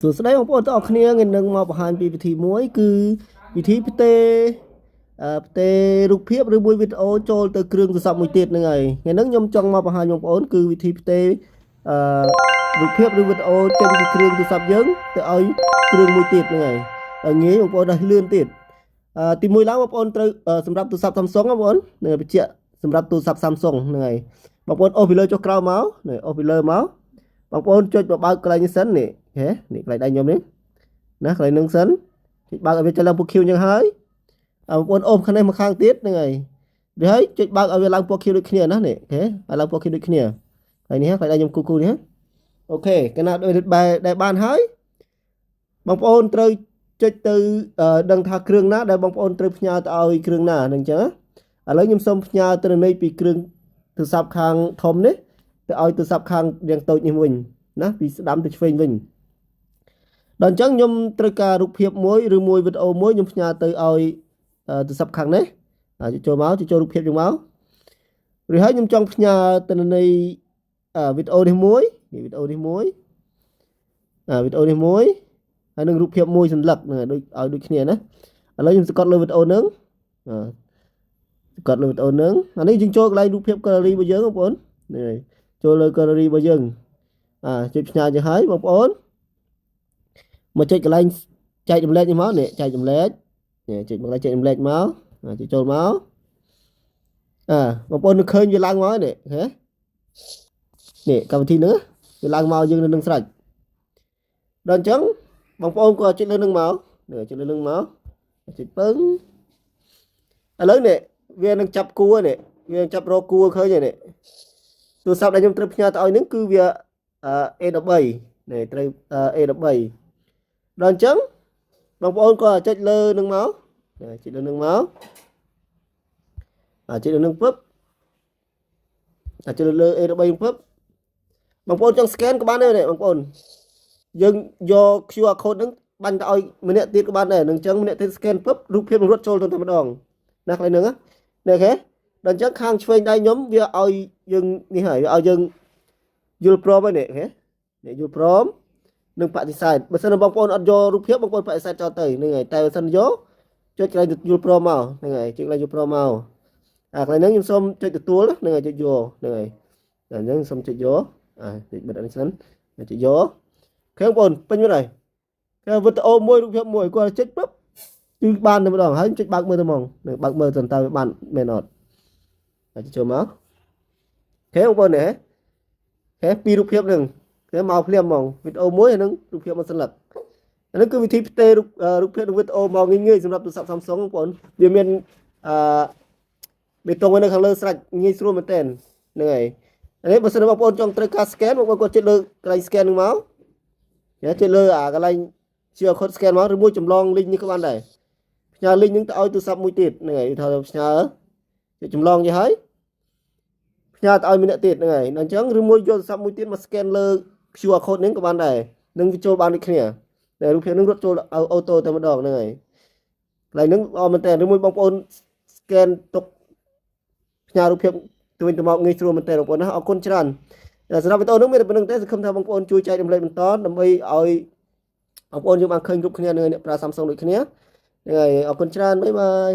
សួស្តីបងប្អូនទាំងអស់គ្នាថ្ងៃនឹងមកបង្ហាញពីវិធីមួយគឺវិធីផ្ទេរផ្ទេររូបភាពឬមួយវីដេអូចូលទៅគ្រឿងទូរស័ព្ទមួយទៀតហ្នឹងហើយថ្ងៃនេះខ្ញុំចង់មកបង្ហាញបងប្អូនគឺវិធីផ្ទេររូបភាពឬវីដេអូចេញពីគ្រឿងទូរស័ព្ទយើងទៅឲ្យគ្រឿងមួយទៀតហ្នឹងហើយហើយងាយបងប្អូនដល់លឿនទៀតទីមួយឡើងបងប្អូនត្រូវសម្រាប់ទូរស័ព្ទ Samsung បងប្អូននឹងបញ្ជាក់សម្រាប់ទូរស័ព្ទ Samsung ហ្នឹងហើយបងប្អូនអូសពីលើចុះក្រោមមកនេះអូសពីលើមកបងប្អូនចុចមកបើកកន្លែងនេះសិននេះនេះកន្លែងដៃខ្ញុំនេះណាកន្លែងនឹងសិនចុចបើកឲ្យវាចុះឡើងពណ៌ខៀវអញ្ចឹងហើយបងប្អូនអូសខាងនេះមកខាងទៀតហ្នឹងហើយរួចហើយចុចបើកឲ្យវាឡើងពណ៌ខៀវដូចគ្នាណានេះឲ្យឡើងពណ៌ខៀវដូចគ្នាហើយនេះកន្លែងដៃខ្ញុំគូនេះអូខេកាលណាដែលបានហើយបងប្អូនត្រូវចុចទៅដឹងថាគ្រឿងណាដែលបងប្អូនត្រូវផ្ញើទៅឲ្យគ្រឿងណាហ្នឹងអញ្ចឹងឥឡូវខ្ញុំសូមផ្ញើទិន្នន័យពីគ្រឿងទូរស័ព្ទខាងធំនេះទៅឲ្យទូរស័ព្ទខាងរាងតូចនេះវិញណាពីស្ដាំទៅឆ្វេងវិញដល់អញ្ចឹងខ្ញុំត្រូវការរូបភាពមួយឬមួយវីដេអូមួយខ្ញុំផ្ញើទៅឲ្យទូរស័ព្ទខាងនេះចូលមកចូលរូបភាពយើងមកឬហើយខ្ញុំចង់ផ្ញើទិន្នន័យវីដេអូនេះមួយនេះវីដេអូនេះមួយវីដេអូនេះមួយហើយនឹងរូបភាពមួយសន្លឹកដូចឲ្យដូចគ្នាណាឥឡូវខ្ញុំសង្កត់លើវីដេអូហ្នឹងសង្កត់លើវីដេអូហ្នឹងអានេះយើងចូលកន្លែងរូបភាព gallery របស់យើងបងប្អូននេះចូលលើ gallery របស់យើងចុចផ្ញើទៅហើយបងប្អូនមកចុចកន្លែងចែកចម្លែកនេះមកនេះចែកចម្លែកនេះចុចមកកន្លែងចែកចម្លែកមកចុចចូលមកបងប្អូននឹងឃើញវាឡើងមកនេះនេះកម្មវិធីនេះវាឡើងមកយើងនៅនឹងស្រេចដល់អញ្ចឹងបងប្អូនក៏ចុចលើនឹងមកនេះចុចលើនឹងមកចុចពឹងឥឡូវនេះវានឹងចាប់គួរនេះវាចាប់រកគួរឃើញនេះទូរស័ព្ទដែលខ្ញុំត្រូវផ្ញើទៅឲ្យនឹងគឺវា A13 នេះត្រូវ A13 ដល់អញ្ចឹងបងប្អូនក៏ចុចលើនឹងមកចុចលើនឹងមកចុចលើនឹងពឹបចុចលើ A13 ពឹបបងប្អូនចង់ scan ក៏បានដែរបងប្អូនយើងយក QR code ហ្នឹងបាញ់ទៅឲ្យម្នាក់ទៀតក៏បានដែរនឹងអញ្ចឹងម្នាក់ទៀត scan ពឹបរូបភាពនឹងរត់ចូលទៅតែម្ដងណាកន្លែងហ្នឹងណាអូខេដល់អញ្ចឹងខាងឆ្វេងដៃខ្ញុំវាឲ្យយើងនេះហើយវាឲ្យយើងយល់ព្រមហើយនេះអូខេនេះយល់ព្រមនឹងបដិសេធបើសិនបងប្អូនអត់យករូបភាពបងប្អូនបដិសេធចោលទៅហ្នឹងហើយតែបើសិនយកចុចកន្លែងយល់ព្រមមកហ្នឹងហើយចុចកន្លែងយល់ព្រមមកកន្លែងហ្នឹងខ្ញុំសូមចុចទទួលហ្នឹងហើយចុចយកហ្នឹងហើយតែអញ្ចឹងសូមចុចយកចុចបិទអានេះសិនចុចយកឃើញបងប្អូនពេញមកហើយគេវីដេអូមួយរូបភាពមួយគាត់ចុចปุ๊បគឺបានតែម្ដងហើយចុចបើកមើលទៅហ្មងនឹងបើកមើលទៅតើបានមែនអត់ហើយចូលមកឃើញបងប្អូននេះឃើញពីររូបភាពហ្នឹងគេមកភ្លាមហ្មងវីដេអូមួយហើយនឹងរូបភាពមួយសន្លឹកអានេះគឺវិធីផ្ទេររូបភាពនិងវីដេអូមកងាយៗសម្រាប់ទូរស័ព្ទ Samsung បងប្អូនវាមានបេតុងនៅខាងលើស្រេចងាយស្រួលមែនទែនហ្នឹងហើយនេះបើសិនបងប្អូនចង់ត្រូវការ scan បងប្អូនគាត់ចុចលើកន្លែង scan ហ្នឹងមកចុចលើកន្លែង QR code scan មកឬមួយចម្លង link នេះក៏បានដែរផ្ញើ link ហ្នឹងទៅឲ្យទូរស័ព្ទមួយទៀតហ្នឹងហើយថាផ្ញើចម្លងទៅហើយផ្ញើទៅឲ្យម្នាក់ទៀតហ្នឹងហើយអញ្ចឹងឬមួយយកទូរស័ព្ទមួយទៀតមក scan លើ QR code ហ្នឹងក៏បានដែរនឹងវាចូលបានដូចគ្នាតែរូបភាពហ្នឹងរត់ចូលអូតូតែម្ដងហ្នឹងហើយកន្លែងហ្នឹងល្អមែនតើឬមួយបងប្អូន scan ទុកផ្ញើរូបភាពទៅវិញទៅមកងាយស្រួលមែនតើបងប្អូនណាអរគុណច្រើនសម្រាប់វីដេអូនេះមានតែប៉ុណ្្នឹងទេសង្ឃឹមថាបងប្អូនជួយចែករំលែកបន្តដើម្បីឲ្យបងប្អូនយើងបានឃើញគ្រប់គ្នានឹងអ្នកប្រើ Samsung ដូចគ្នាហ្នឹងហើយអរគុណច្រើនបាយបាយ